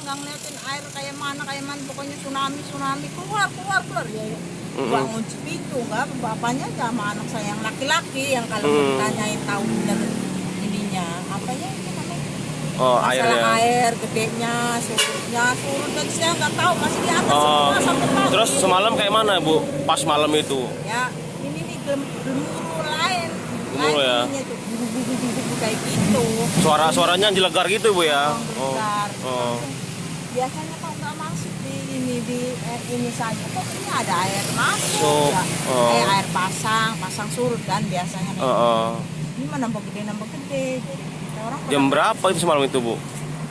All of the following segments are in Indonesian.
nggak ngeliatin air kayak mana, pokoknya tsunami keluar ya. Bangun Cipitu nggak, bapaknya sama anak saya yang laki-laki yang kalau ditanyain tahu bener ininya apanya itu namanya. Oh, Masalah airnya. air gedenya, surut dan saya nggak tahu masih di atas semua sampai bawah. Terus semalam kayak mana Bu? Pas malam itu? Ya ini nih gemuruh lain. Gemuruh ya. Ininya tuh, bubu kayak gitu. Suaranya jelegar gitu Bu ya? Besar. Oh. Biasanya kalau nggak masuk di ini saja kok ini ada air masuk So, ya. Air pasang surut kan biasanya nih. Ini mah nambah gede. Jadi orang Jam berapa itu semalam itu Bu?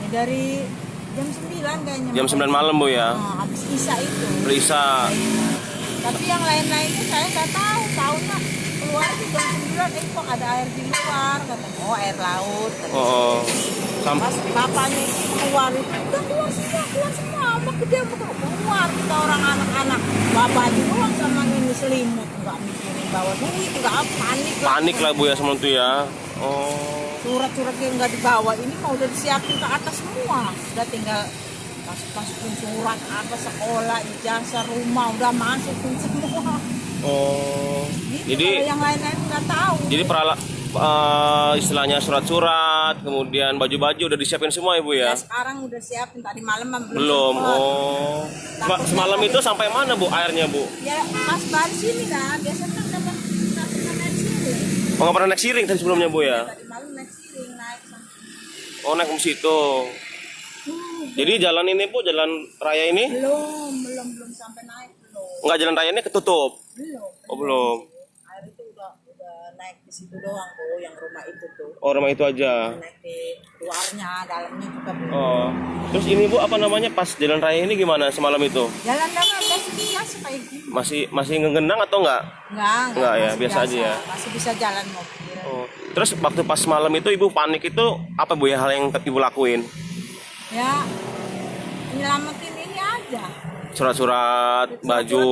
ya dari jam 9 kayaknya. Jam 9 malam Bu ya? Habis Isya itu. Berisa. Tapi yang lain-lainnya saya nggak tahu. Tahunya keluar di jam 9 kok ada air di luar katanya. Oh air laut katanya. Pas bapaknya keluar itu udah keluar semua amat gede keluar kita orang anak-anak bapaknya doang sama ini selimut nggak mikirin bawa duit nggak panik lah Bu ya semalam itu ya. Surat-surat yang nggak dibawa ini mau udah disiapin ke atas semua udah tinggal masukin surat apa sekolah ijazah rumah udah masukin semua. Jadi kalau yang lain-lain nggak tahu. Jadi istilahnya surat-surat, kemudian baju-baju udah disiapin semua Ibu ya? Ya sekarang udah siapin, tadi malam belum. Semalam itu sampai mana Bu airnya Bu? Ya pas balik sini kan, biasanya kan dapat naik siring. Nggak pernah naik siring tadi sebelumnya Bu ya? Tadi malam naik siring, naik sampai. Naik ke situ. Jadi jalan ini Bu, jalan raya ini? Belum sampai naik belum. Nggak, jalan raya ini ketutup? Belum. Belum. Air itu udah naik di situ doang Bu, yang rumah itu tuh. Rumah itu aja. Naik di luarnya, dalamnya juga belum. Terus ini Bu apa namanya pas jalan raya ini gimana semalam itu? Jalan biasa kayak gini. Masih ngegendang atau enggak? Enggak Ya, biasa aja ya. Masih bisa jalan mobil. Terus waktu pas malam itu Ibu panik itu apa Bu ya hal yang Ibu lakuin? Ya, nyelamatin ini aja. Surat-surat, baju.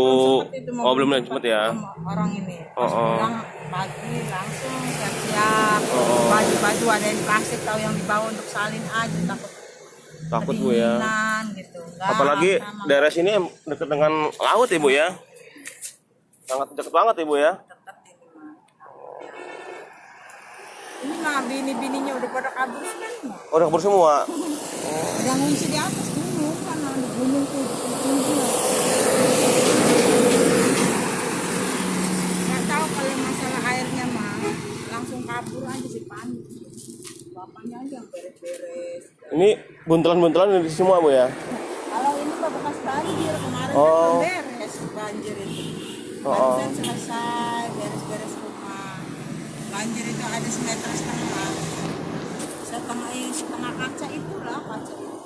Belum sempet ya. Orang ini. Pulang pagi langsung siap-siap. Baju ada yang plastik tahu yang dibawa untuk salin aja takut Bu ya. Gitu. Apalagi daerah sini dekat dengan laut Ibu ya. Sangat dekat banget Ibu ya. Dekat ini mah. Ini mah bini-bininya udah pada kabur semua. Udah kabur semua. Yang ngungsi di atas gunung kan ada gunung tuh. Nggak tahu kalau masalah airnya mah langsung kabur aja sih panik. Bapaknya aja yang beres-beres. Ini buntelan-buntelan di semua Bu ya. Kalau ini mah bekas banjir kemarin kan beres banjir itu. Barusan selesai beres-beres rumah. Banjir itu ada 1,5 meter. Setengah kaca itulah kaca itu.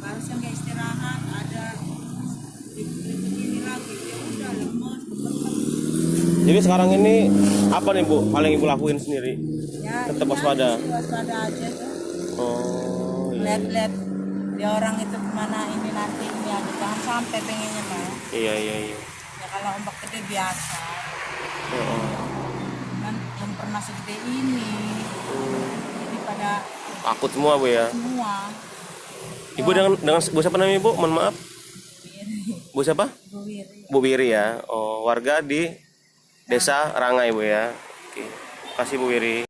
Barusan nggak istirahat ada begini lagi ya udah lemes. Jadi sekarang ini apa nih Bu hal yang Ibu lakuin sendiri? Ya, tetap waspada. Waspada aja tuh. Iya. Lihat dia orang itu kemana ini nanti ini aja jangan sampai pengennya mah. Iya. Ya kalau ombak gede biasa. Kan belum pernah segede ini. Jadi pada takut semua Bu ya. Semua. Ibu dengan Bu siapa namanya Ibu? Mohon maaf. Bu siapa? Bu Wiri. Bu Wiri ya. Warga di Desa Rangai Bu ya. Oke. Terima kasih Bu Wiri.